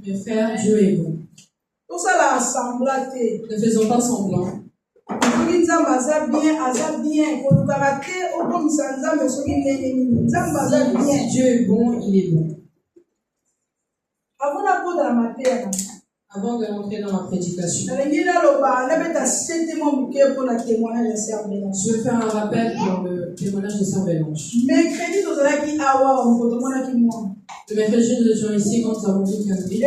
Le faire, Dieu est bon. Ne faisons pas semblant. Si Dieu est bon, il est bon. Avant de rentrer dans ma prédication, Je je veux faire un rappel pour le témoignage de Sœur Bélange. mercredi, Le mercredi, nous étions ici quand nous avons vu Kendrick.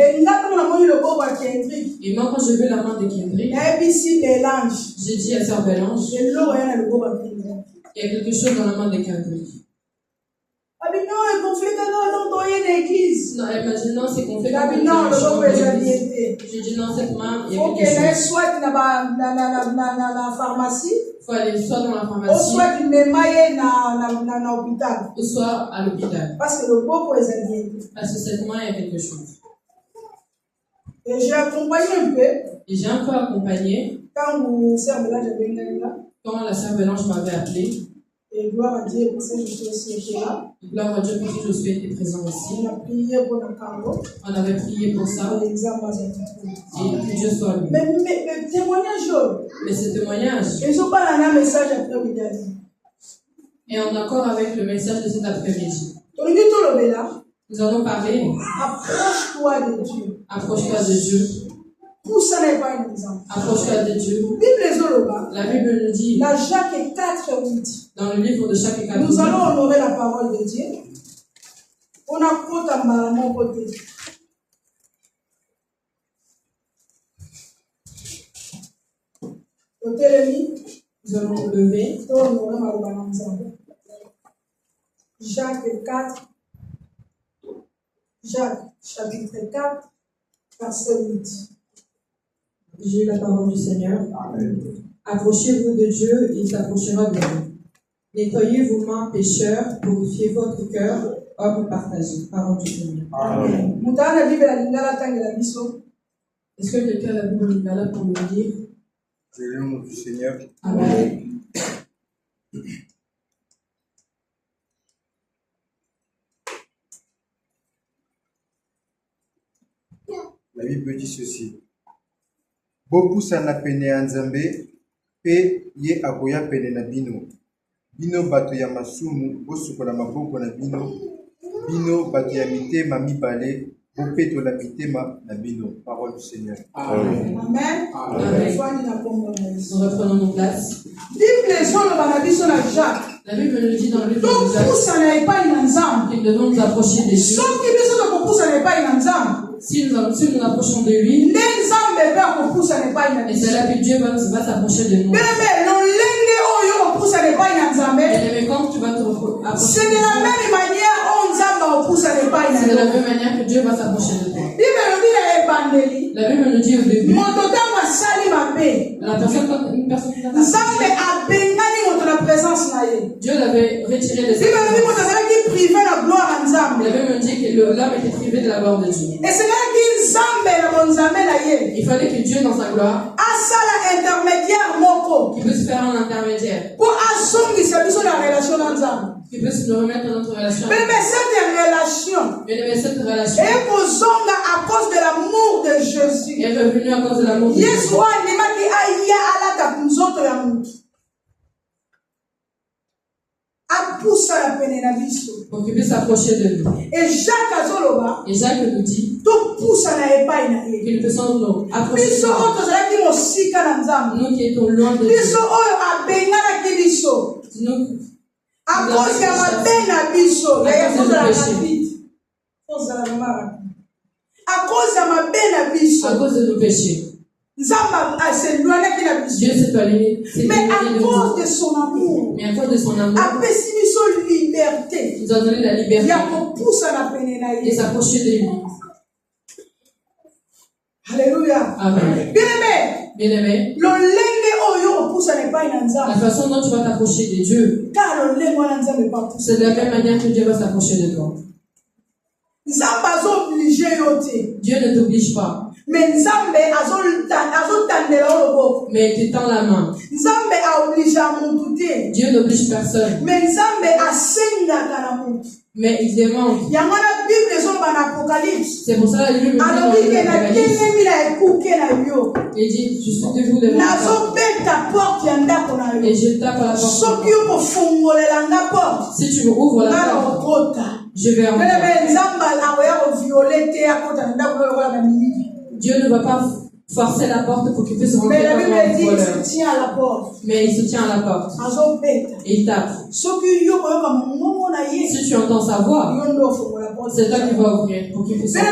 Et moi, quand j'ai vu la main de Kendrick, j'ai dit à Sœur Bélange, il y a quelque chose dans la main de Kendrick. Non, elle m'a dit non, c'est qu'on fait comme j'ai dit non, cette main, il y a quelque chose. Il faut aller soit dans la pharmacie, ou soit à l'hôpital. Parce que cette main, il y a quelque chose. Et j'ai accompagné un peu. Et j'ai un peu accompagné Quand la Sœur Bélange m'avait appelé. Et gloire à Dieu parce que je suis aussi là. Gloire à Dieu parce que Josué était présent aussi. On a prié pour le carreau. On avait prié pour ça. Et que Dieu soit lui. Mais le témoignage. Mais ce témoignage. Ils ont pas un message après-midi. Et en accord avec le message de cet après-midi. Nous allons parler. Approche-toi de Dieu. Approche-toi de Dieu. Pour ça n'est pas un exemple. Approche-toi de Dieu. La Bible nous dit. La Jacques 4:8. Dans le livre de Jacques 4. Nous allons honorer la parole de Dieu. On a côté à mon côté. Nous allons nous lever. Jacques 4. Jacques chapitre 4, verset 8. J'ai la parole du Seigneur. Approchez-vous de Dieu, il s'approchera de vous. Nettoyez vos mains, pécheurs, purifiez votre cœur, hommes partagés. Parole du Seigneur. Amen. Est-ce que quelqu'un a la Bible Lingala pour me dire? C'est le nom du Seigneur. Amen. La Bible dit ceci. Bopusa na pene ya Nzambe pe ye akoya pene na bino. Bino bato ya masumu bosukola maboko na bino. Bino bato ya mitema mibale bopetola mitema na bino. Parole du Seigneur. Amen. Amen. Amen. Nous reprenons nos places. La Bible nous dit dans le livre de Jacques qu'il devons nous approcher de Dieu. Si nous nous approchons de lui, et c'est là que Dieu va s'approcher de nous. Et quand tu vas te approcher, c'est de la même manière que Dieu va s'approcher de toi. La Bible nous dit au début, une personne qui n'a pas Dieu l'avait retiré de sa présence. La Bible nous dit que l'homme était privé de la gloire de Dieu. Il fallait que Dieu dans sa gloire qui puisse faire un intermédiaire, qui puisse nous remettre dans notre relation. Mais cette relation à cause de l'amour de Jésus. Est revenue à cause de l'amour de Jésus. Pour qu'il puisse s'approcher de nous. Et Jacques nous dit qu'il peut nous approcher de nous qui étions loin de Dieu. À cause de nos péchés. Dieu s'est éloigné. Mais à cause de son amour, il nous a donné la liberté de s'approcher de lui. Alléluia. Amen. Bien-aimé, la façon dont tu vas t'approcher de Dieu, c'est de la même manière que Dieu va s'approcher de toi. Dieu ne t'oblige pas. Mais il te tend la main. Dieu n'oblige personne. Mais il demande. C'est pour ça que la Bible dit il dit, je suis toujours devant et je tape à la porte. Si tu me ouvres la porte, je vais entrer. Dieu ne va pas forcer la porte pour qu'il puisse rentrer Mais la comme Bible un dit qu'il voleur. se tient à la porte. Mais il se tient à la porte et il tape. Si tu entends sa voix, c'est toi qui vas ouvrir pour qu'il puisse rentrer.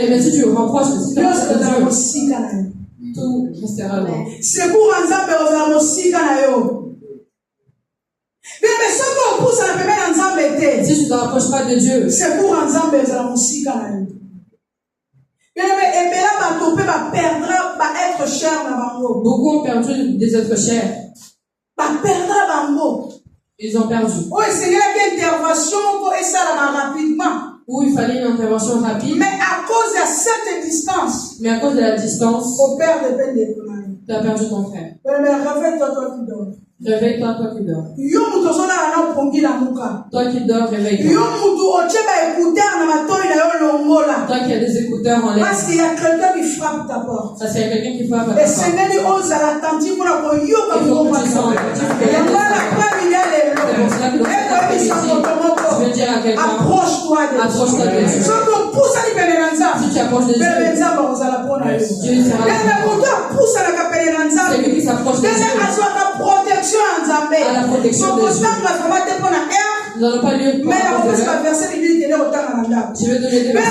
Mais si tu le rapproches, si tu approches de Dieu, tout restera loin. C'est pour un zambé aux amosika na yo. Mais ce qu'on pousse à la pépé dans zambé. Si tu ne te rapproches pas de Dieu, c'est pour un zambé aux amosika na yo. Et bien là, ma topé va perdre, va être cher dans bango. Beaucoup ont perdu des êtres chers. Va perdre bango. Ils ont perdu. Oh, c'est une intervention pour essayer rapidement. Où il fallait une intervention rapide. Mais à cause de cette distance. Mais à cause de la distance, au père de peine de tu as perdu ton frère. Mais réveille-toi, toi qui dors. Réveille-toi, toi qui dors. Toi qui dors, réveille-toi. Toi qui as des écouteurs en l'air. Parce qu'il y a quelqu'un qui frappe ta porte. Parce qu'il y a quelqu'un qui frappe à ta Et porte. Seigneur dit, ose à l'attentif pour la Il faut que tu sois attentif. Je veux dire à quelqu'un, approche-toi de approche-toi de Dieu. Si tu approches de Dieu, Dieu sera là. C'est lui qui s'approche de Dieu. À la protection de Dieu. Nous n'allons pas lieu pour mais la je vais donner des versets.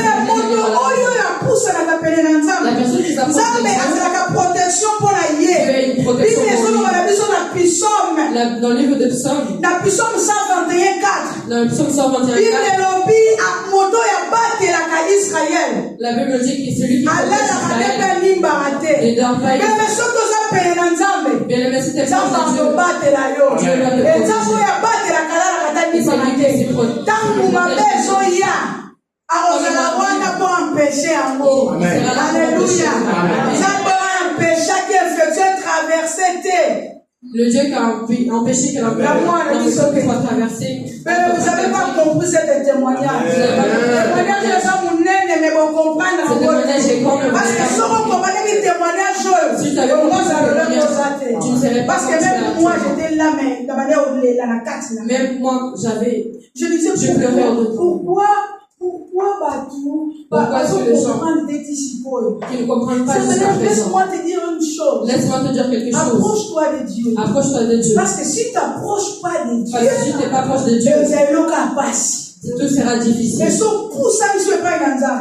La personne qui s'approche de Dieu, protection pour la Dieu a une protection pour lui. Dans le livre de Psaume, dans le psaume 121:4, dans le psaume 121, la Bible dit que celui qui protège Israël ne dort pas. Bien aimé, si tu es proche de Dieu, Dieu va te protéger. Et c'est lui qui s'est protégé. Alléluia. Le Dieu qui a empêché que la soit traversée. Mais vous n'avez pas compris cet témoignage. Mais vous comprenez. Parce que si vous comprenez le témoignage, si tu avais compris, tu ne serais pas. Parce que même moi, j'étais là, mais de manière même moi, j'avais. Je disais, je pleurais pourquoi est-ce que les gens qui ne comprennent pas jusqu'à présent? Laisse-moi te dire une chose. Laisse-moi te dire quelque chose. Approche-toi de Dieu. Approche-toi de Dieu. Parce que si tu n'approches pas de Dieu, parce que si tu n'es pas proche de Dieu, tout sera difficile.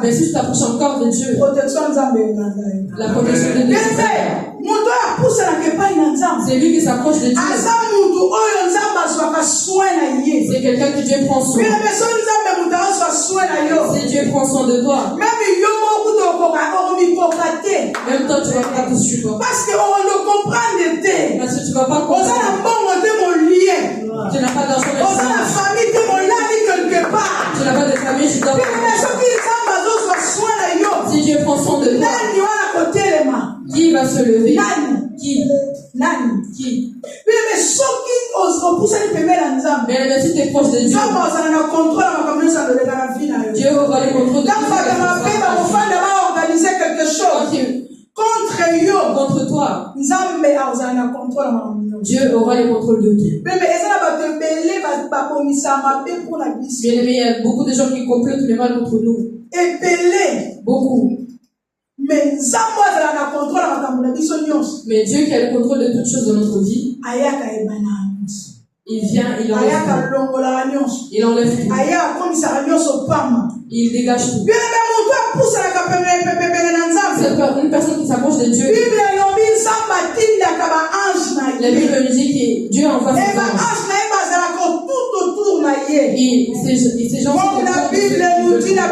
Mais si tu t'approches encore de Dieu, la protection de Dieu, c'est lui qui s'approche de Dieu. C'est quelqu'un que Dieu prend soin. Si Dieu prend soin de toi, même toi tu vas pas te supporter. Parce qu'on ne comprend pas. Parce que tu vas pas comprendre. Tu n'as pas d'argent. Tu n'as pas de famille, tu dors. Si Dieu prend soin de toi, qui va se lever? Qui? Mais si tu es proche de Dieu, Dieu aura le contrôle de contre toi. Dieu aura le contrôle de tout. Bien aimé, il y a beaucoup de gens qui complotent le mal contre nous. Beaucoup. Mais Dieu qui a le contrôle de toutes choses dans notre vie, il vient, il enlève tout. Il enlève tout. Il dégage tout. C'est une personne qui s'approche de Dieu. La Bible nous dit que Dieu envoie ses anges. Et ces gens comme la Bible nous dit, la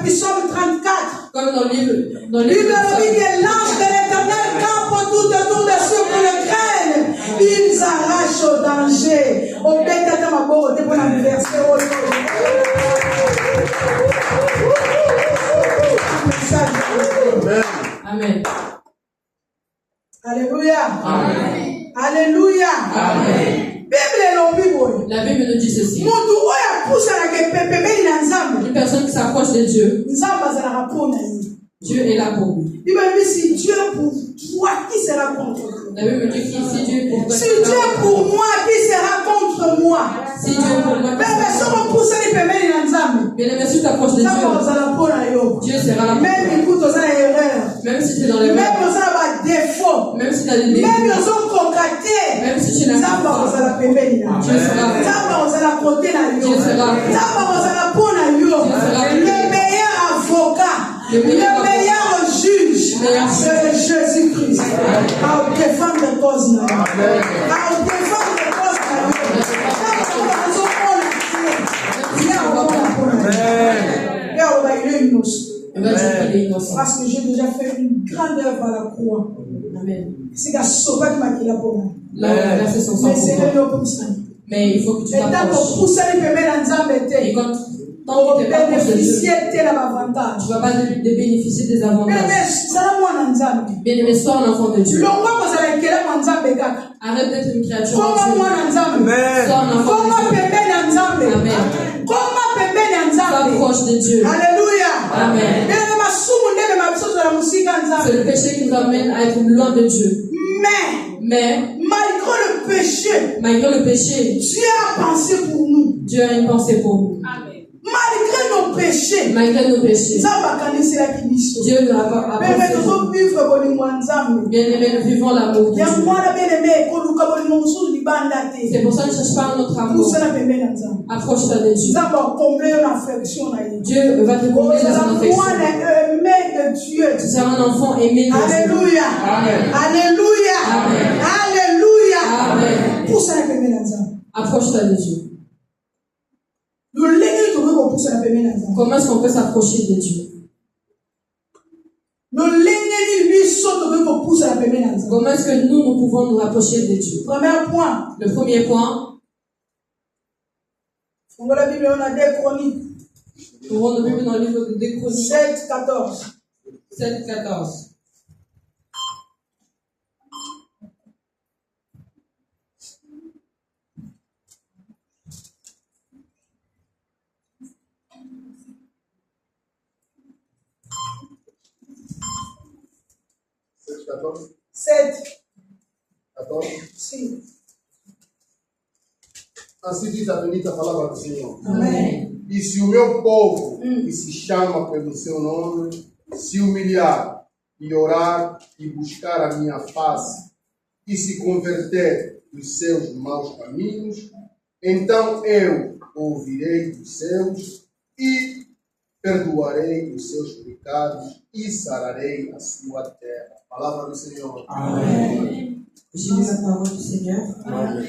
Psaume 34. Comme dans le livre. La Bible nous dit que l'ange de l'Éternel campe tout autour de ceux qui le craignent. Ils arrachent au danger. Au bête de ma beauté pour l'anniversaire. Amen. Alléluia. Amen. Alléluia. Amen. La Bible nous dit ceci. Une personne qui s'approche de Dieu, Dieu est là pour lui. Bible dit si Dieu pour toi, qui sera contre toi? La Bible dit qu'ici Dieu est pour toi. Si Dieu est pour moi, qui sera contre moi? Si Dieu est pour moi, Mais si on pousse les pemeli na nzambe, bien aimé, si tu t'approches de Dieu, Dieu sera là. même écoute aux erreurs, Même si tu es dans les même mains, aux défauts, même si tu as des défauts, même aux concoctés, même si tu n'as pas nzambe ozala pembeni na Dieu sera là. nzambe ozala côté na yo, Dieu sera là. nzambe ozala po na yo. Le meilleur avocat, le meilleur juge, c'est Jésus-Christ. À défendre cause na yo, à défendre cause na yo. Parce que j'ai déjà fait une grande œuvre à la croix. Amen. C'est qu'à sauver ma qui la pour moi. Là, on a versé son sang Mais c'est pour le toi. lot comme ça. Mais il faut que tu Et tant t'approches. que pousser les pemels en Zambé, Et quand tu on t'es pas proche de Dieu, bénéficier de l'avantage. tu vas pas bénéficier des Mais avantages. ça la moi en Zambé. Bien aimé, sois un enfant de Dieu. L'ongo vous allez quelle en Zambé kaka. Arrête d'être une créature Comment en moi Dieu. en Zambé? Sois un enfant Comment de Dieu. pemel en Zambé? Amen. Comment pemel en Sois Zambé? proche de Dieu. Alléluia. Amen. Mais ma soumu ndebe ma biso la musique en Zambé. C'est le péché qui nous amène à être loin de Dieu. Mais, Malgré le péché, malgré le péché, Dieu a pensé pour nous. Dieu a une pensée pour nous. Malgré nos péchés, Malgré nos péchés, Dieu Dieu nous a pensé. Bien aimé, nous vivons l'amour de Dieu. C'est pour ça que je ne cherche pas un autre amour. Approche-toi de Dieu. Dieu va te combler dans son affection. Tu seras un enfant aimé de Dieu. Alléluia. Amen. Alléluia. Amen. Alléluia. Amen. Approche-toi de Dieu. Comment est-ce qu'on peut s'approcher de Dieu? Comment Comment est-ce que nous pouvons nous rapprocher de Dieu? Premier point. Le premier point, On voit la Bible, on a des chroniques. nous voyons le Bible dans le livre de Chroniques 7, 14. 7, 14. D'accord? 7. D'accord? Si. Assim diz a bendita palavra do Senhor. Amém. E se o meu povo, que se chama pelo seu nome, se humilhar e orar e buscar a minha face e se converter dos seus maus caminhos, então eu ouvirei dos céus e perdoarei os seus pecados e sararei a sua terra. Palavra do Senhor. Amen. J'ai lu la parole du Seigneur. Amen.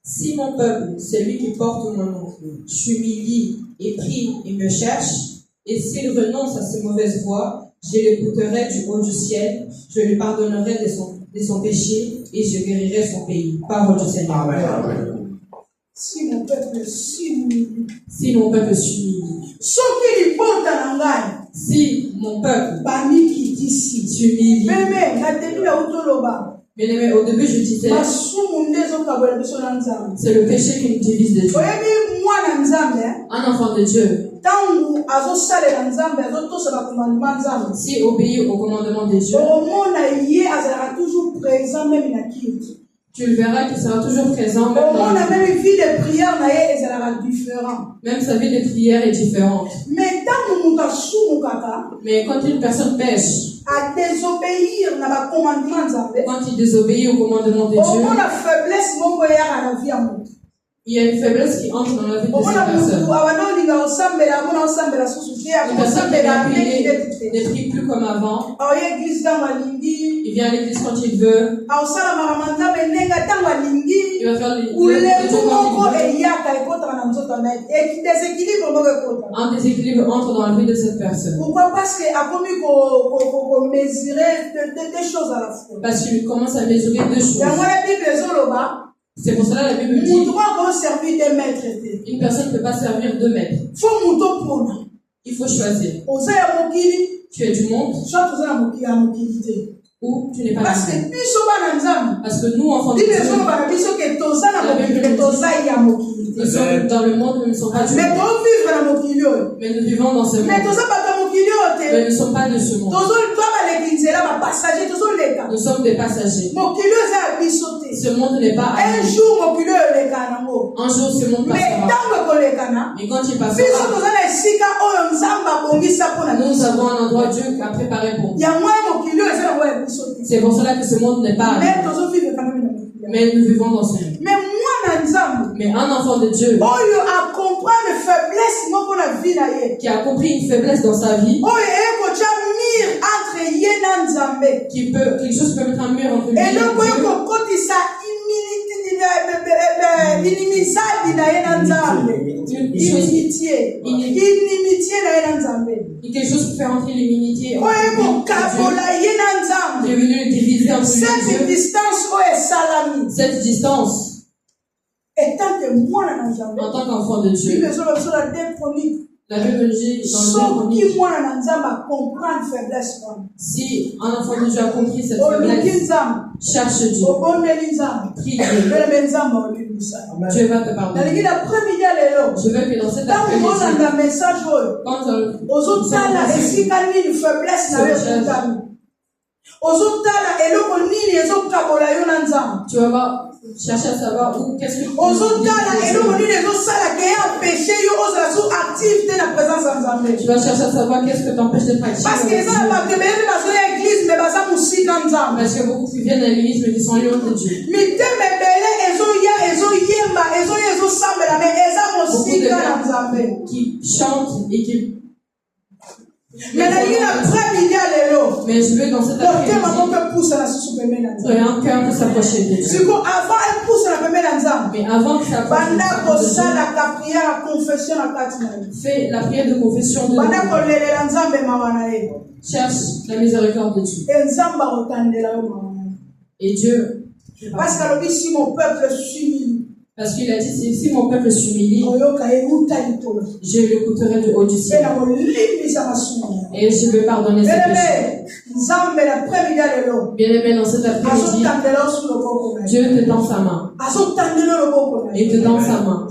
Si mon peuple, celui qui porte mon nom, s'humilie et prie et me cherche, et s'il renonce à ses mauvaises voies, je l'écouterai du haut du ciel, je lui pardonnerai de son péché et je guérirai son pays. Parole du Seigneur. Amen. Si mon peuple s'humilie. Si mon peuple s'humilie. Si mon peuple s'humilie. Bien aimé, au début je disais, c'est le péché qui nous divise de Dieu. Un enfant de Dieu, si obéit au commandement de Dieu, tu le verras qu'il sera toujours présent. Même sa vie de prière est différente. Mais quand une personne pêche, à désobéir na ba commandement nzambe, quand il désobéit au commandement de Dieu, la faiblesse moko ya na vie amour. Il y a une faiblesse qui entre dans la vie de cette personne. Une personne qui ne prie plus comme avant. Il vient à l'église quand il veut. Il va faire les un déséquilibre entre dans la vie de cette personne. Pourquoi? Parce qu'il a commis qu'on mesurer des choses à la fois. Parce qu'il commence à mesurer deux choses. C'est pour cela la Bible dit une personne ne peut pas servir deux maîtres. Il faut choisir. Tu es du monde ou tu n'es pas du monde. Parce que nous, enfants de Dieu, nous sommes dans le monde, nous ne sommes pas du monde. Mais nous vivons dans ce monde. Mais nous ne sommes pas de ce monde. Nous sommes des passagers. Ce monde n'est pas à nous. Un jour, ce monde passera. Et quand il passera, nous avons un endroit Dieu a préparé pour nous. C'est pour cela que ce monde n'est pas à nous. Mais nous vivons dans ce monde. Mais un enfant de Dieu qui a compris une faiblesse dans sa vie, quelque chose peut mettre un mur entre lui et Dieu. Quelque chose peut faire entrer l'immunité entre lui et Dieu. Il est venu diviser entre lui et Dieu. Cette distance, en tant qu'enfant de Dieu, la Bible dit dans le si un enfant de Dieu a compris cette faiblesse, cherche Dieu, prie Dieu, Dieu va te pardonner. Je veux que dans cet après-midi, tu vas voir, chercher à savoir où, qu'est-ce que tu vas chercher à savoir qu'est-ce que t'empêche d'être actif. Parce que beaucoup qui viennent à l'église mais qui sont loin de Dieu. Beaucoup qui chantent et qui mais je veux dans cette après-midi un cœur de s'approcher de Dieu. Mais avant que ça fais la prière de confession de Dieu. Cherche la miséricorde de Dieu. Et Dieu, parce qu'il a dit, si mon peuple s'humilie, je l'écouterai du haut du ciel. Et je vais pardonner ses péchés. Bien-aimé, dans cet après-midi, Dieu te tend sa main. Il te tend sa main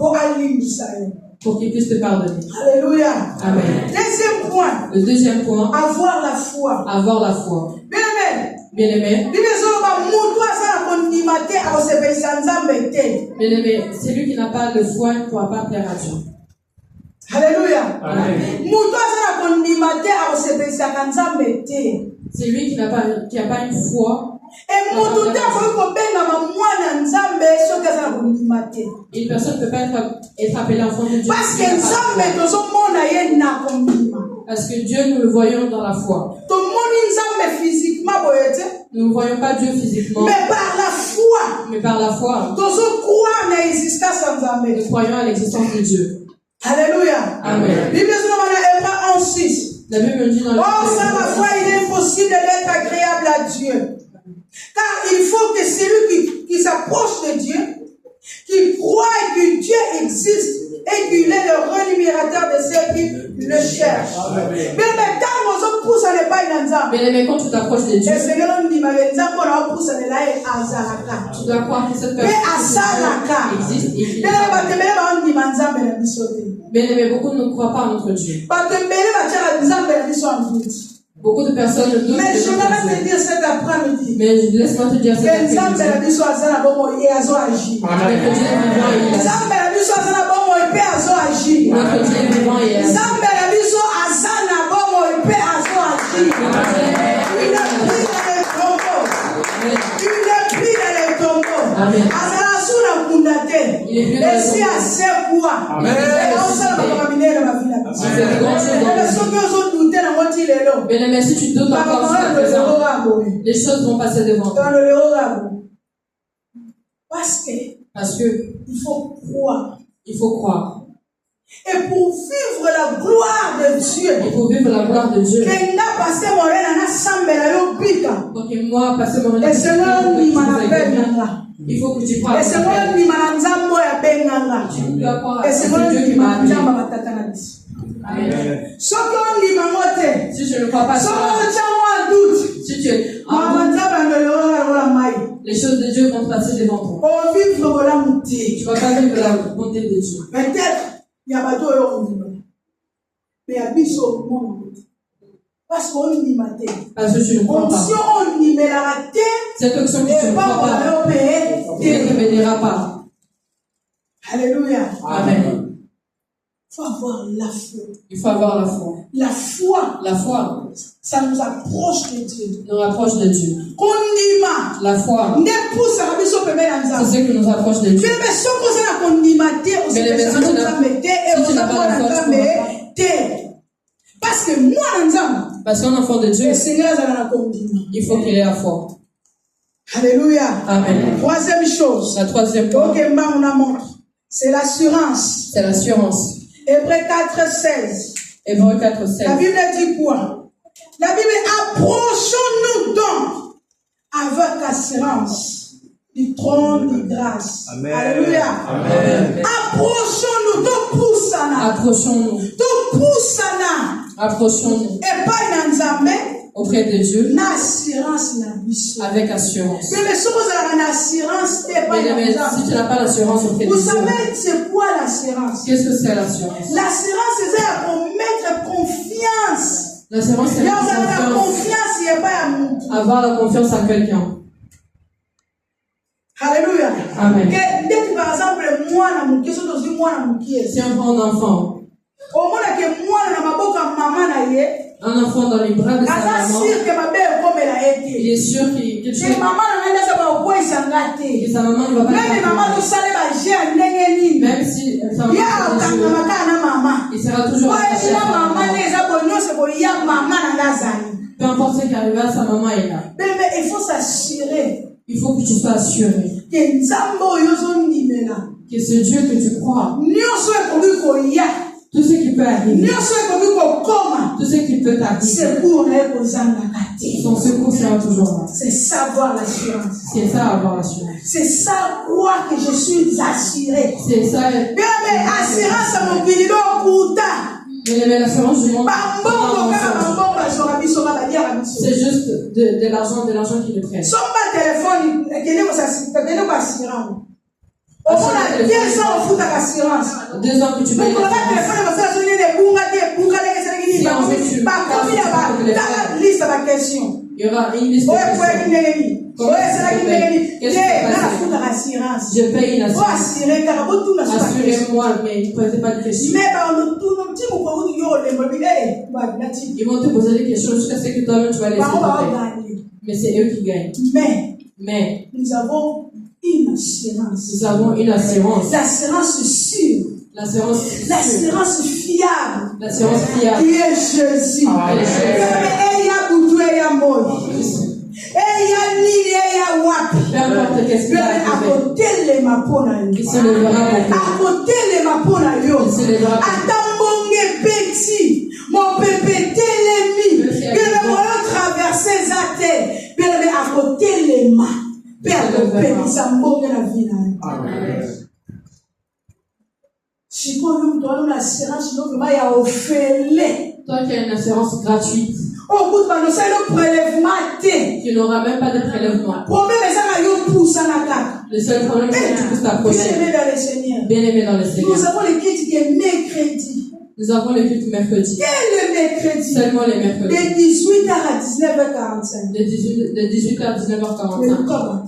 pour qu'il puisse te pardonner. Alléluia. Amen. Le deuxième point, avoir la foi. Avoir la foi. Bien-aimé, celui qui n'a pas de foi ne pourra pas plaire à Dieu. Alléluia. Amen. C'est lui qui n'a pas une foi. Une personne ne peut pas être appelée enfant de Dieu. Parce que Dieu, nous le voyons dans la foi. Nous ne voyons pas Dieu physiquement. Mais par la foi. Nous croyons à l'existence de Dieu. Alléluia. Amen. La Bible dit dans le sans la foi, il est impossible d'être agréable à Dieu. Car il faut que celui qui s'approche de Dieu, qui croit que Dieu existe et qu'il est le rémunérateur de ceux qui le cherchent. Mais quand tu t'approches de Dieu, tu dois croire que cette personne existe et qu'il mais beaucoup ne croient pas en notre Dieu. Beaucoup de personnes doutent. Mais je vais te dire cet après-midi. Mais laisse-moi te dire cet après-midi. Que Dieu est vivant et agit. Amen. Il est venu dans mais si tu doutes encore jusqu'à présent, les choses vont passer devant toi. Parce que il faut croire. Il faut croire. Et pour vivre la gloire de Dieu. Et pour vivre la gloire de Dieu. Donc moi, passer mon il faut que tu crois. Tu dois croire à Dieu qui m'a appelé. Amen. Si je ne crois pas ça, si tu es les choses de Dieu vont passer devant toi. Tu ne vas pas vivre la bonté de Dieu. Peut-être il y a pas de mais il y a Parce qu'on n'y m'a pas. Parce que tu ne crois pas. Si on n'y met la raté, Cette onction que tu ne crois pas, Dieu ne te bénira pas. Alléluia. Amen. Il faut avoir la foi. Il faut avoir la foi. La foi, La foi ça nous approche de Dieu. nous rapproche de Dieu. Condima. La foi, Ne pousse à la mission de c'est ce qui nous approche de Dieu. mais si on pose la condimité, on Mais les se personnes qui n'ont pas la foi, tu ne peux pas. Parce que moi, Parce qu'un enfant de Dieu, le Seigneur a la condimité. il faut qu'il ait la foi. Alléluia. Amen. Troisième chose. La troisième point, C'est l'assurance. c'est l'assurance. Hébreux 4:16. Hébreux 4, La 16. Bible dit quoi? La Bible dit, approchons-nous donc avec assurance du trône de grâce. Amen. Alléluia. Amen. Approchons-nous donc poussana. Approchons-nous. Donc poussana. Approchons-nous Et pas une nzambe. auprès de Dieu Na assurance na biso. avec assurance. Mais si vous avez une assurance, et pas Mais une si tu n'as pas l'assurance auprès de Vous Dieu, savez, c'est quoi l'assurance? qu'est-ce que c'est l'assurance? L'assurance, c'est pour mettre confiance. L'assurance, c'est Il y a la la confiance. confiance, il n'y a pas à mon. Avoir la confiance en quelqu'un. Alléluia. Amen. Dès que par exemple, moi, je suis aussi moi, Si on prend un enfant au moins que moi, je suis maman, un enfant dans les bras de sa maman, sûr que ma belle comme elle a été. il est sûr qu'il C'est chose. maman, elle a été. Et sa maman ne va pas Même maman, le tout ça, elle va gérer. même si sa maman Il y a fait un des choses, maman. il sera toujours attaché à sa Maman, maman. il y a maman dans la zone. Peu importe ce qui arrive, sa maman est là. Mais il faut s'assurer Il faut que tu sois assuré que Nzambo yozo ndimela. que ce Dieu que tu crois, Nyonso ekomi koya. tout ce qui peut arriver, Nyonso ekomi kokoma. tout ce qui peut t'arriver, Secours na ekozanga te. son secours sera toujours là. C'est savoir l'assurance. C'est ça, avoir l'assurance. C'est ça quoi que je suis assuré. C'est ça. Mais assurance à mon bililo okuta. Mais l'assurance du monde, Bambongo kaka bambongo bazora biso ba badiara biso. c'est juste de l'argent qui le prête. Somba téléphone ekende ko assurance. Au moins, 2 ans, on fout ta assurance. 2 ans que tu payes l'assurance. Il y aura une liste de questions. Je paye une assurance. Assurez-moi, mais ne posez pas de questions. Ils vont te poser des questions jusqu'à ce que toi-même tu vas les répondre. Mais c'est eux qui gagnent. Mais nous avons une assurance. Nous avons une assurance. L'assurance sûre. L'assurance fiable. L'assurance fiable. Qui est Jésus. Peu importe qu'est-ce qui va arriver. Il se lèvera pour toi. Il se lèvera pour petit. Mon bébé télémi. Que le voyant traverser sa tête. Bien à côté les mains. Père de paix, ça m'ouvre la vie. Amen. Si tu as une assurance, il y a offert. Toi qui as une assurance gratuite, au bout de la le prélèvement, tu n'auras même pas de prélèvement. Le seul problème, c'est que tu pousses t'approcher. Bien-aimé dans le Seigneur. Nous avons les critiques qui mercredi. Nous avons les cultes mercredi. Et le mercredi. Seulement les mercredis. De 18h à 19h45. De 18h à 19h45.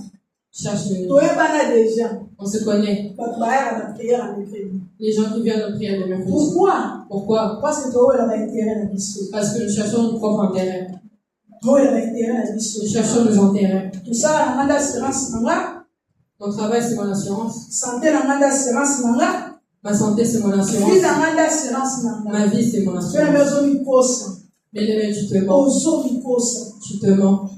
Cherche le. On se connaît. Les gens qui viennent à prier le mercredi. Pourquoi? Parce que nous cherchons nos propres intérêts. Nous cherchons nos intérêts. Tout ça, on a l'assurance. Mon travail, c'est mon assurance. Santé, on a l'assurance. Ma santé, c'est mon assurance. Ma vie, c'est mon assurance. Mais tu te mens. Tu te mens.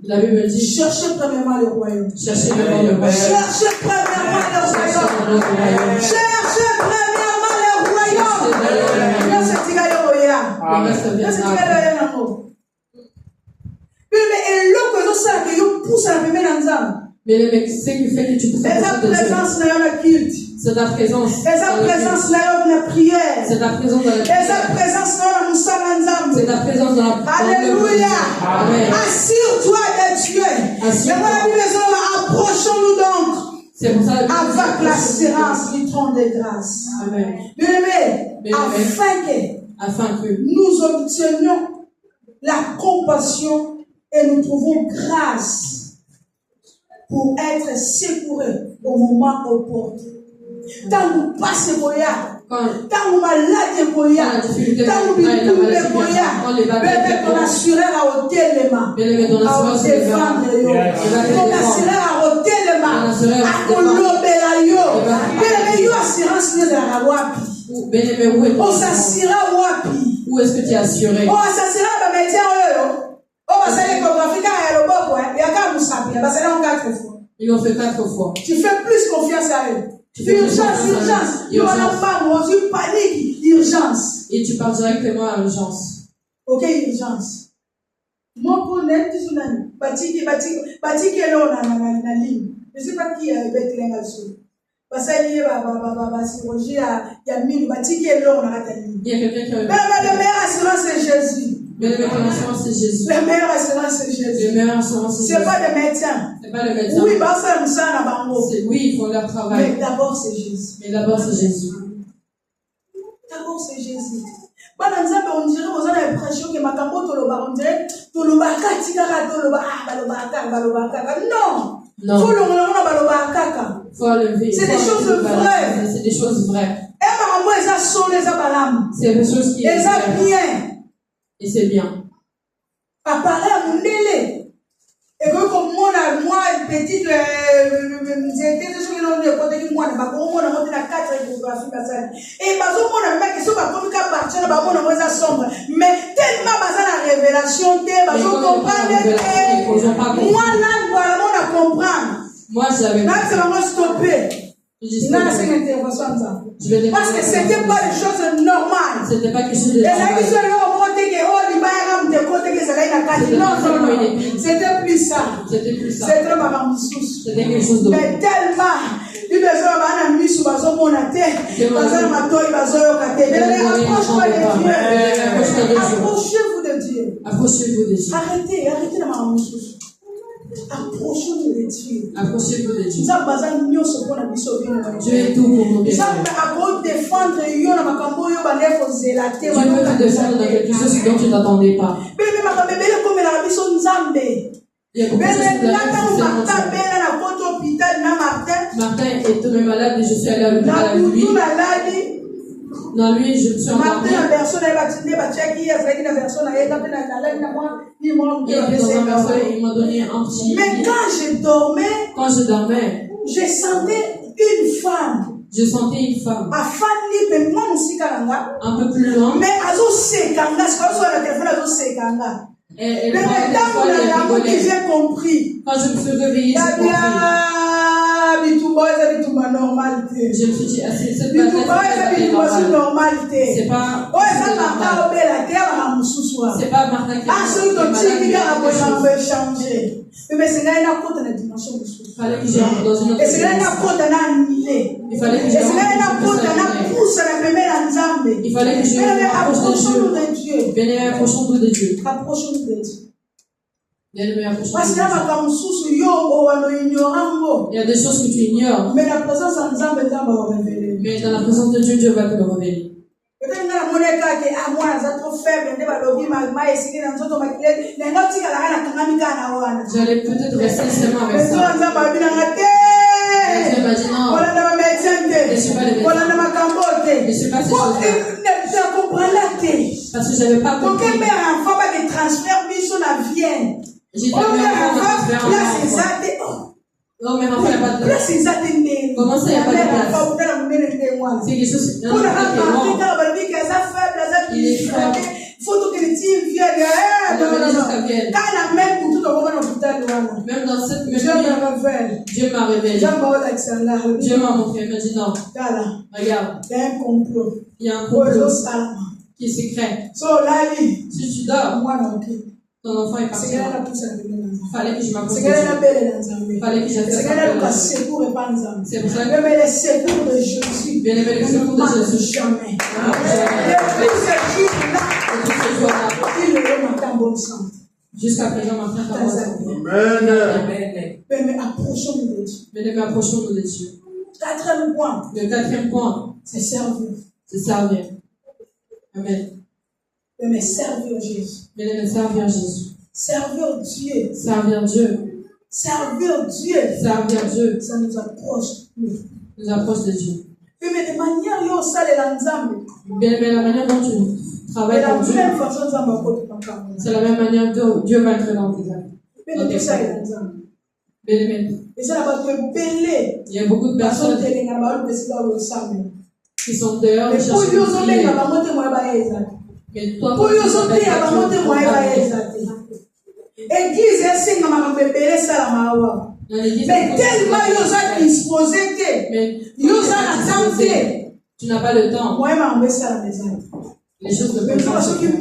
La Bible dit, cherchez premièrement le royaume. Cherchez premièrement le royaume. Cherchez premièrement le royaume. Cherchez premièrement le royaume. Mais le mec, c'est qui fait que tu peux faire de Dieu. C'est ta présence. C'est ta présence dans la prière. C'est ta présence dans la prière. C'est ta présence dans la moussala. C'est ta présence dans la prière. Alléluia. Amen. Assure-toi de Dieu. Approchons-nous donc. C'est pour ça avec l'assurance du trône de grâce. Amen. Bien-aimé, afin que nous obtenions la compassion et nous trouvons grâce pour être secourus au moment opportun. Tant nous passons pour tant nous malades pour tant nous vivons pour ton assureur à hôtel les mains, à défendre ton assureur à hôtel les mains, à colomber yo, yo assurance de la wapi. On s'assura wapi. Où est-ce que tu es assuré? On s'assura dans les médias. On va s'aller comme Africain et le bon point. Il y a qu'à nous saper. Parce que là, on 4 fois. Ils l'ont fait 4 fois. Tu fais plus confiance à eux. Urgence. Tu vas en parler, tu paniques. Urgence. Et tu pars directement à l'urgence. Ok, urgence. Moi, pour net, tu es un bâti qui est là dans la ligne. Je ne sais pas qui est bête là-dessus. Parce qu'il y a chirurgie, il y a 1000 bâti qui est là dans la ligne. Il y a quelqu'un qui a. Mais la meilleure assurance, c'est Jésus. Mais la meilleure assurance, c'est Jésus. La meilleure assurance, c'est Jésus. La meilleure assurance, c'est Jésus. C'est pas des médecins. C'est pas le médecin. Oui, bah, faire ça dans Bango. Oui, ils font leur travail. Mais d'abord, c'est Jésus. Mais d'abord, c'est Jésus. D'abord, c'est Jésus. On dirait, vous avez l'impression que Makambo Toloba, on dirait, Toloba, Katikara, Toloba, non! Non. Faut le Faut enlever. C'est des choses vraies. C'est des choses vraies. Et Makambo, ils ont sonné, ils ont balam. C'est des choses qui. Ils ont bien. Et c'est bien. Appareil à mon délai. Et que comme moi, petite, j'étais sur le côté du mois, on a monté la 4 échographies. Et on a mis que ce soit comme un partir, on a moins sombre. Mais tellement la révélation, moi, là, voilà, on a comprendre. Moi, j'avais. Là, c'est vraiment stoppé. Non, c'est une intervention ça. Parce que c'était pas des choses normales. C'était pas quelque chose de normal. Non. C'était plus ça. C'était plus ça. C'était ma sous. C'était quelque chose de. Mais tellement. Il y a un mis sous bazon mon tête. Bazon ma toile bazon approchez-vous de Dieu. Approchez-vous de Dieu. Arrêtez la maman sous. Approchez-vous de Dieu. Approchez-vous de Dieu. Dieu est tout pour nous. Dieu peut te défendre dans quelque chose dont tu ne t'attendais pas. Il y a beaucoup de choses. Martin est tombé malade et je suis allé à l'hôpital avec lui. Non, lui, je me suis endormi. Et dans un verset, il m'a donné un petit. Mais quand je dormais, je sentais une femme. Je sentais une femme. Un peu plus loin. Mais et j'ai compris. Quand je me suis réveillée, j'ai compris. Je me suis dit, cette normalité. C'est pas Martin qui fallait que j'entre dans une autre dimension. Il fallait que je m'approche de Dieu. Bien, approchons-nous de Dieu. Il y a des choses que tu ignores. Mais la présence de Dieu va révéler. Mais dans la présence de Dieu, Dieu va te le révéler. J'allais peut-être rester seulement avec ça. Dieu m'a dit non. Je ne suis pas les médecins. Je ne suis pas ces choses-là. Parce que je n'avais pas compris. J'ai dit, non, mais enfin, il n'y a pas de place. Comment ça, il n'y a pas de place? C'est quelque chose. Il est faible. Il faut que les teams viennent. Même dans cette même Dieu m'a révélé. Dieu m'a montré. Il m'a dit non. Regarde. Il y a un complot. Il y a un complot qui est secret. Si tu dors, ton enfant est parti. Il fallait que je m'approche. Il fallait que j'attende. C'est pour ça que le secours de Jésus. Bien aimé, le secours de Jésus. Jamais. Jusqu'à présent, ma frère est en bonne Amen. Mais approchons-nous de Dieu. Mais approchons-nous de Dieu. Quatrième point. Le quatrième point, c'est servir. C'est servir. Amen. Mais servir Jésus. Bien-aimés, servir Jésus. Servir Dieu. Servir Dieu. Servir Dieu. Servir Dieu. Ça nous approche. Nous approche de Dieu. Mais de manière, yo sale l'ensemble. Bien-aimés, la manière dont tu travailles pour Dieu, c'est la même manière dont Dieu va entrer dans tes actes. Bien-aimés, il y a beaucoup de personnes qui sont dehors et cherchent à prier. Mais toi, quand mais tellement ils ont disposé que tu n'as pas le temps. Les choses ne peuvent pas se faire.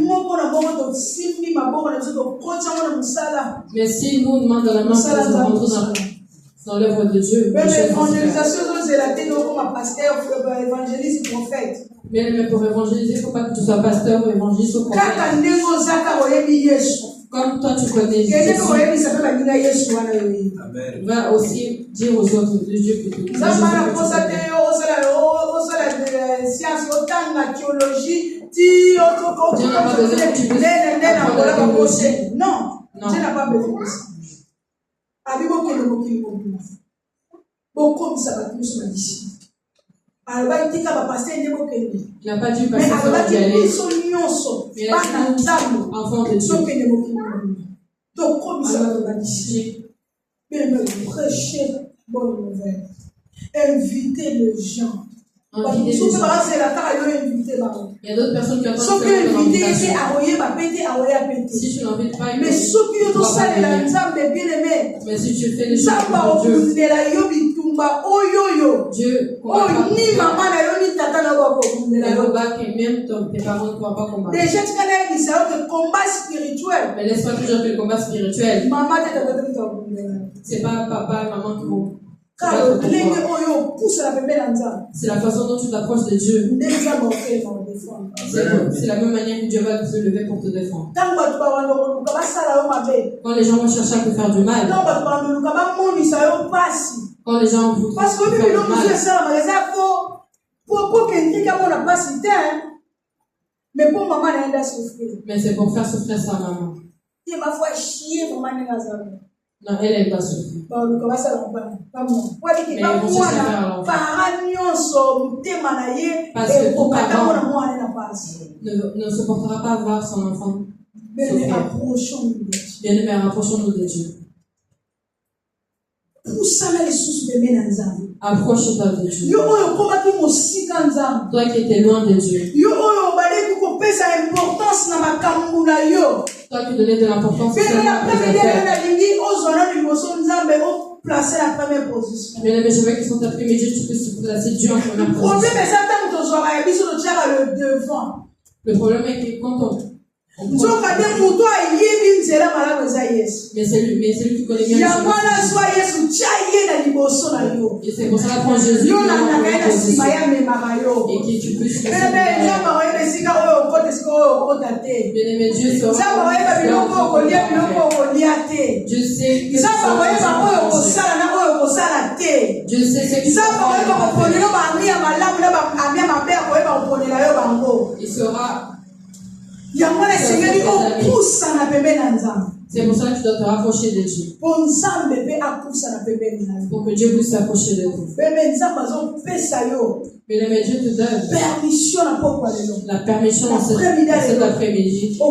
Mais si nous demandons dans la main pour nous rentrer dans l'œuvre de Dieu, mais pour évangéliser, il ne faut pas que tu sois pasteur ou évangéliste ou prophète. Comme toi tu connais Jésus, va aussi dire aux autres de Dieu plutôt. Tu n'as pas besoin que tu puisses apprendre la théologie. Non, Dieu n'a pas besoin de ça. Il n'a pas dit passer par d'y aller. Mais enfant de Dieu. Prêcher bonne nouvelle. Inviter les gens. Il y a d'autres personnes qui entendent ça. Si tu n'invites pas, mais si tu fais les choses pour Dieu, Dieu même tes parents ne pourront pas combattre. Mais laisse-moi toujours que le combat spirituel, c'est pas papa et maman qui vont. C'est la façon dont tu t'approches de Dieu. C'est la même manière que Dieu va se lever pour te défendre. Quand les gens vont chercher à te faire du mal, quand les gens vont te faire du mal, mais c'est pour faire souffrir sa maman. Non, elle doit souffrir. Mais ils vont chercher à faire parce que ton parent ne supportera pas voir son enfant souffrir. Bien-aimés, rapprochons-nous de Dieu. Approche-toi de Dieu. Toi qui étais loin de Dieu. Toi qui donnais de l'importance à mais je veux que son après-midi, tu puisses te placer Dieu en première position. Le problème est que quand on mais c'est lui qui connaît bien et c'est pour ça qu'on prend Jésus et que tu puisses bien-aimé Dieu sera Dieu sait Dieu sait ce qu'il il sera. C'est pour ça que tu dois te rapprocher de Dieu. Pour que Dieu puisse s'approcher de toi. Mais Dieu te donne la permission dans cet après-midi que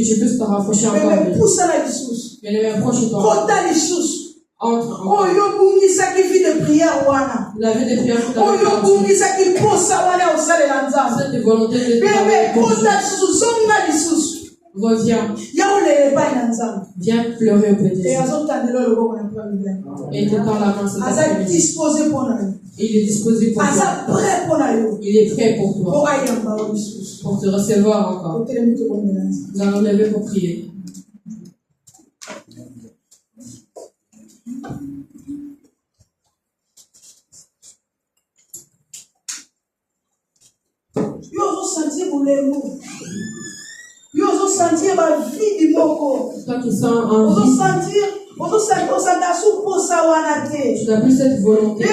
tu puisses te rapprocher encore de Dieu. Mais approche-toi. Entre. La vie de prière que tu as cette volonté de reviens. Viens pleurer auprès de Dieu. Et te tend la main cet après-midi. Il est disposé pour toi. Il est prêt pour toi. Pour te recevoir encore. Nous allons lever pour prier. Toi qui sens envie, tu n'as plus cette volonté.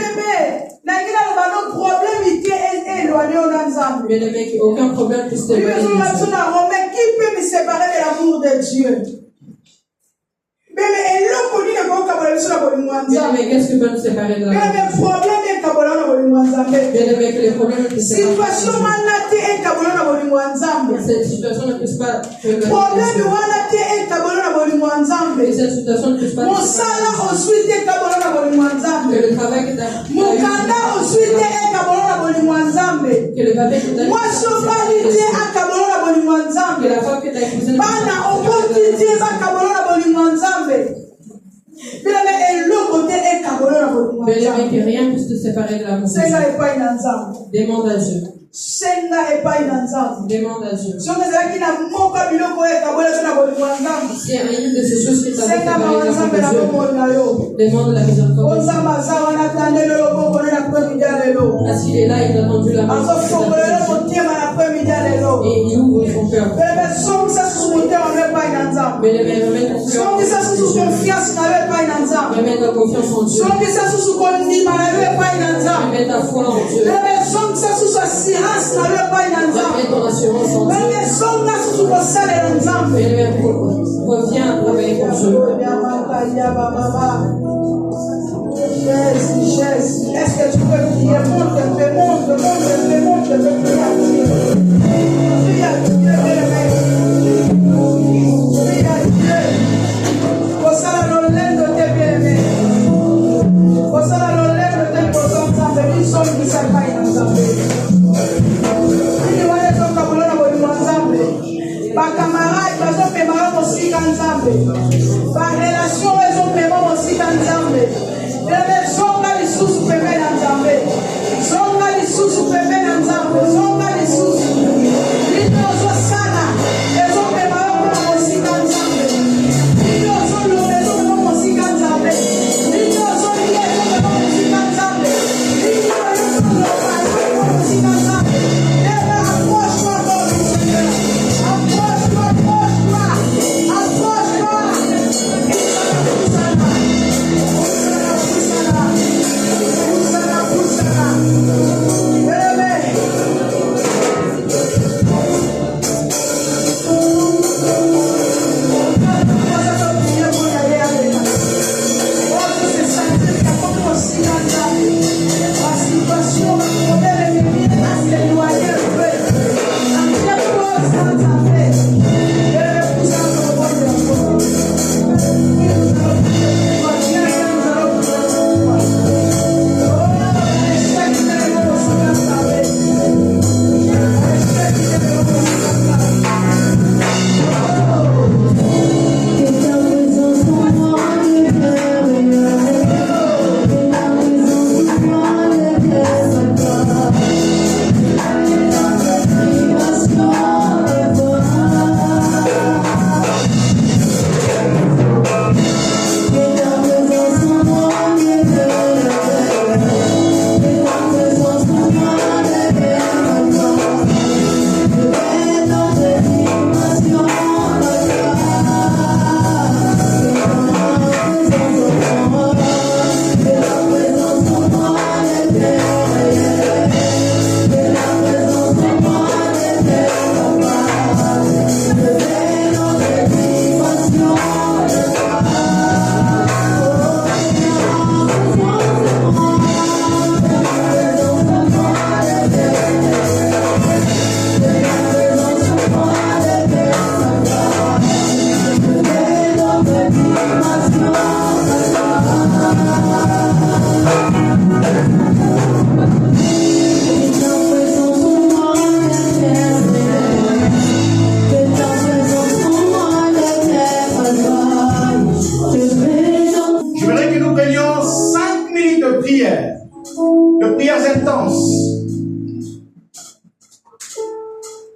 Mais les mecs, aucun problème puisse t'éloigner de Dieu. Qui peut me séparer de l'amour de Dieu? Mais qu'est-ce que peut nous séparer de l'amour de Dieu? Mais les problèmes ne puissent pas. Cette situation ne puisse pas. Cette situation ne puisse pas. Que le travail que tu as. Que le papier que tu as. Que la femme que tu as épousée. Mais les mecs, rien ne puisse te séparer de l'amour de Dieu. Demande à Dieu. Demande à Dieu. S'il y a une de ces choses qui t'a séparé de l'amour de Dieu, demande la miséricorde. Parce qu'il est là, il a entendu la main. Et il ouvre son cœur. Mais les mecs, remets ton cœur. Remets ta confiance en Dieu. Remets ta foi en Dieu. Remets ton assurance en Dieu. Reviens à travailler pour Dieu. Est-ce que tu peux prier? Monte.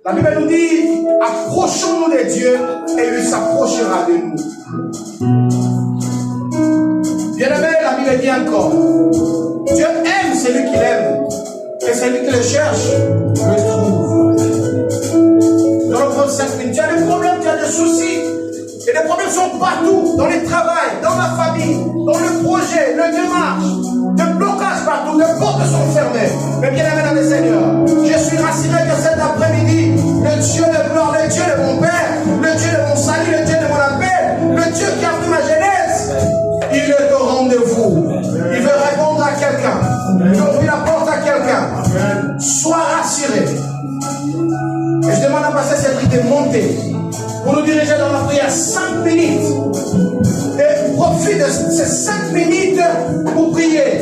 La Bible nous dit, approchons-nous de Dieu et il s'approchera de nous. Bien-aimé, la Bible dit encore, Dieu aime celui qui l'aime et celui qui le cherche le trouve. Dans le procès, tu as des problèmes, tu as des soucis Et les problèmes sont partout, dans le travail, dans la famille, dans le projet, le démarche. De blocages partout, les portes sont fermées. Mais bien aimé dans le Seigneur, je suis rassuré que cet après-midi, le Dieu de gloire, le Dieu de mon Père, le Dieu de mon salut, le Dieu de mon appel, le Dieu qui a pris ma jeunesse, il est au rendez-vous. Il veut répondre à quelqu'un. Il veut ouvrir la porte à quelqu'un. Sois rassuré. Et je demande à Pasteur Cédric de monter pour nous diriger dans la prière 5 minutes. Et profite de ces 5 minutes pour prier.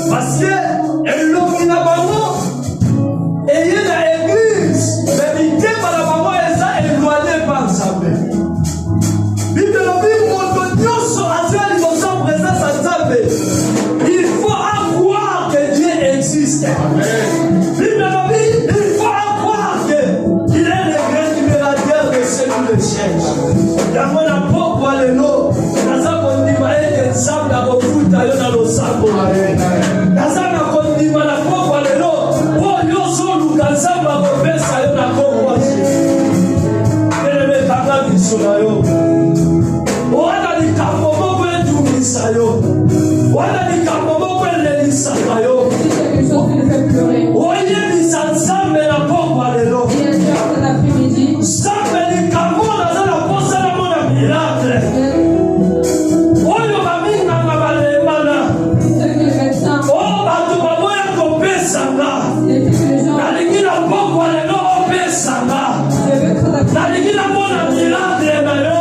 Parce que l'homme n'a pas et il y a l'église, mais il n'y a pas la maman et ça éloigné par sa mère. Bible il faut croire que Dieu existe. Bible il faut croire qu'il est le grand libérateur de ceux qui le cherchent. Dans la propre le nom, dans sa condimée que Sam n'a pas foutu dans le sabo. Dans sa condimée la propre le nom, pour yo solo dans sa propre ça yo na propre. Elle me parle de cela yo. Wana ni kamomo kwetu misayo. Wana ni kamomo kwele misayo. Oye misansambe na pomba lelo. Sambe ni kamona za na posa na mona miracle. Oyo baminga ngabale mana. O batu bamoya kopesa nga. Nalikina pomba lelo opesa nga. Nalikina mona miracle na yo.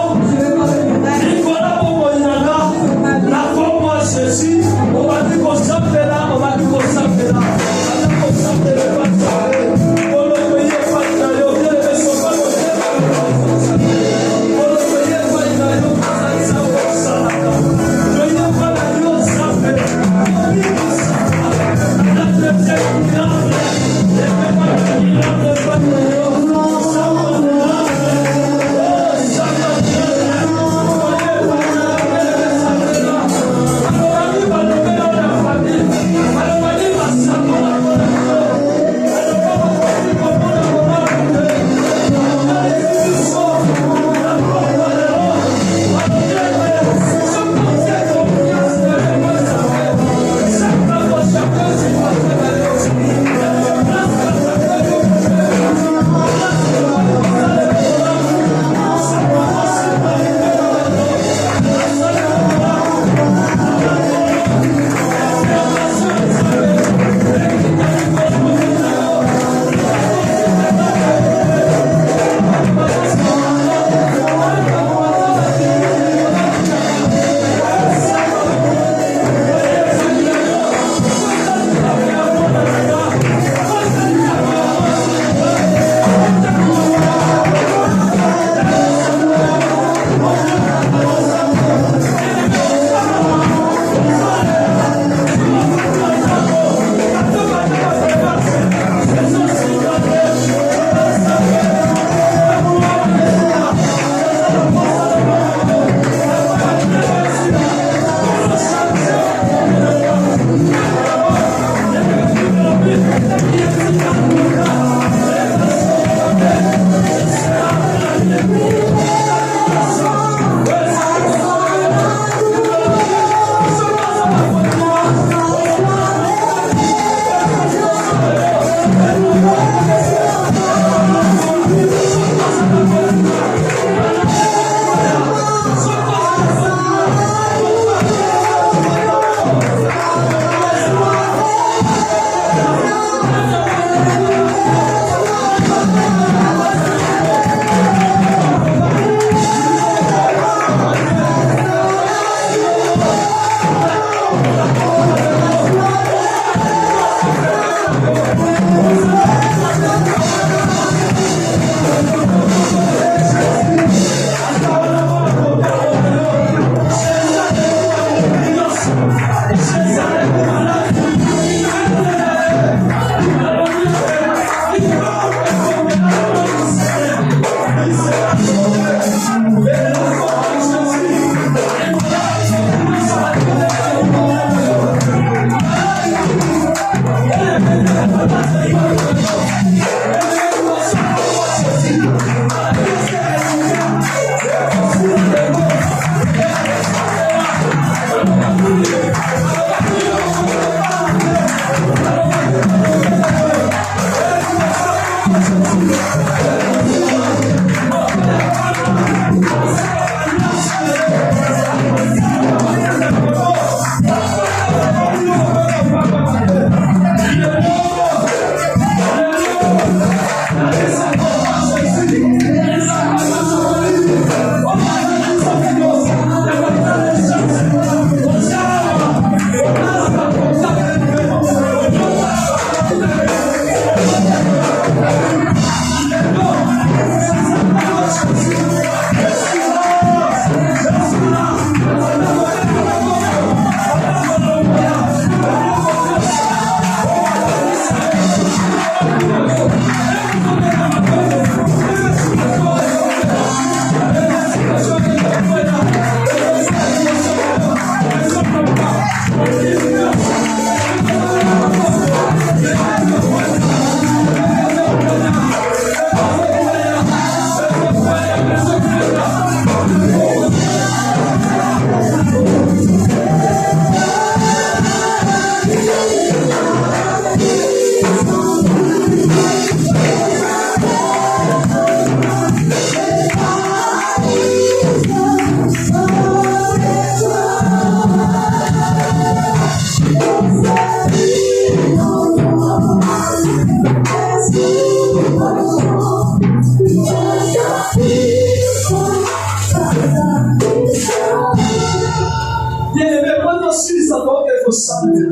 Bien-aimé, maintenant si ça doit être samedi.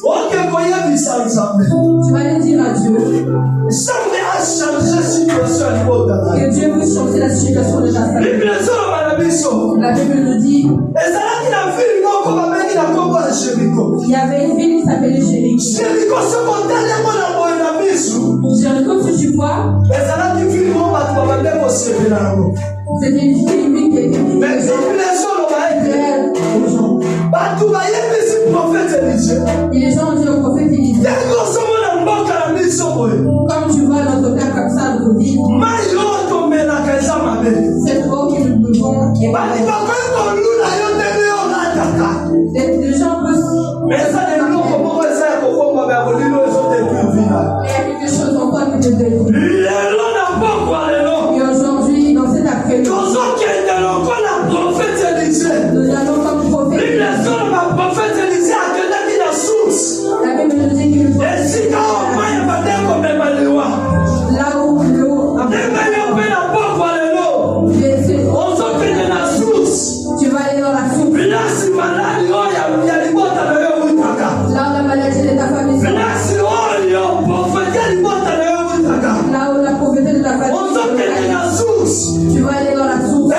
Ok, voyez ça, Tu vas le dire à Dieu. Samedi a changé la situation à niveau de la vie. Que Dieu veut changer la situation de ta famille. La Bible nous dit il y avait une ville qui s'appelait Jéricho. Jéricho, si tu vois, c'était une ville qui était et les gens ont dit au prophète Élisée, comme tu vois notre terre comme ça, notre ville, cette eau que nous buvons est pas les gens peuvent. Il y a quelque chose en toi qui te détruit. Et aujourd'hui, dans cet après-midi, nous allons comme prophète. La Bible nous dit qu'il faut là où l'eau a tu vas aller dans la source. Là où la maladie de ta famille là où la pauvreté de ta famille tu vas aller dans la source.